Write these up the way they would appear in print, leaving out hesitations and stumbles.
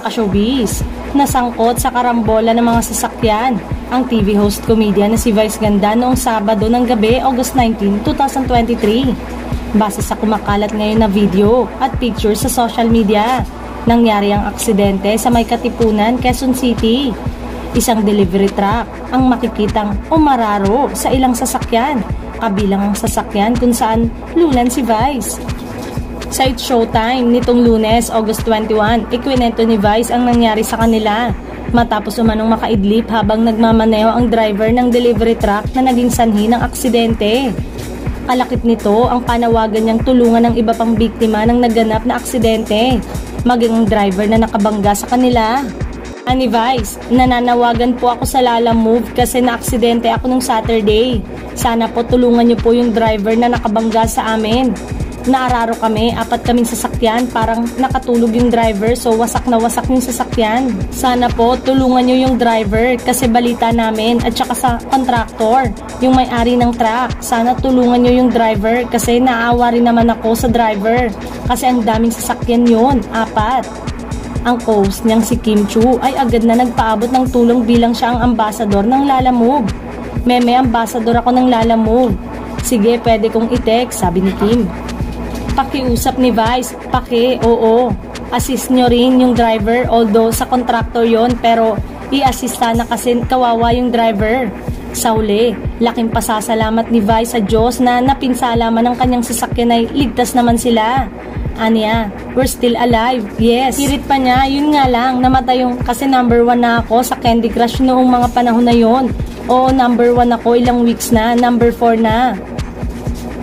ka-showbiz. Nasangkot sa karambola ng mga sasakyan ang TV host comedian na si Vice Ganda noong Sabado ng gabi, August 19, 2023. Base sa kumakalat ngayon na video at picture sa social media, nangyari ang aksidente sa may Katipunan, Quezon City. Isang delivery truck ang makikitang umararo sa ilang sasakyan, kabilang ang sasakyan kung saan lulan si Vice. Sa It's Showtime nitong Lunes, August 21, ikwinento ni Vice ang nangyari sa kanila matapos umanong makaidlip habang nagmamaneho ang driver ng delivery truck na naging sanhi ng aksidente. Kalakip nito ang panawagan niyang tulungan ng iba pang biktima ng naganap na aksidente, maging ang driver na nakabangga sa kanila. Ani Vice, nananawagan po ako sa Lalamove kasi na-aksidente ako nung Saturday. Sana po tulungan niyo po yung driver na nakabangga sa amin. Naararo kami, 4 kaming sasakyan, parang nakatulog yung driver so wasak na wasak yung sasakyan. Sana po tulungan nyo yung driver kasi balita namin at saka sa contractor, yung may-ari ng truck. Sana tulungan nyo yung driver kasi naawa rin naman ako sa driver kasi ang daming sasakyan yun, 4. Ang host niyang si Kim Chu ay agad na nagpaabot ng tulong bilang siya ang ambasador ng Lalamove. Meme, ambasador ako ng Lalamove. Sige, pwede kong i-text, sabi ni Kim. Pakiusap ni Vice, oo. Assist nyo rin yung driver, although sa contractor yon pero i-assist na kasi kawawa yung driver. Sa huli, laking pasasalamat ni Vice sa Diyos na napinsala man ang kanyang sasakyan ay ligtas naman sila. Anya, we're still alive, yes. Hirit pa niya, yun nga lang, namatay yung kasi number 1 na ako sa Candy Crush noong mga panahon na yon. Oo, number 1 ako, ilang weeks na, number 4 na.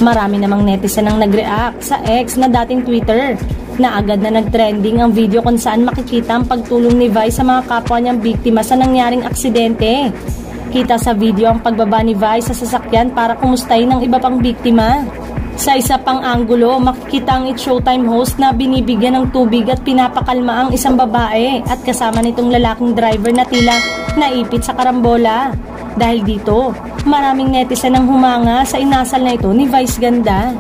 Marami namang netizen ang nag-react sa X na dating Twitter na agad na nag-trending ang video kung saan makikita ang pagtulong ni Vice sa mga kapwa niyang biktima sa nangyaring aksidente. Kita sa video ang pagbaba ni Vice sa sasakyan para kumustahin ang iba pang biktima. Sa isa pang anggulo, makikita ang It's Showtime host na binibigyan ng tubig at pinapakalma ang isang babae at kasama nitong lalaking driver na tila naipit sa karambola. Dahil dito, maraming netizen ang humanga sa inasal na ito ni Vice Ganda.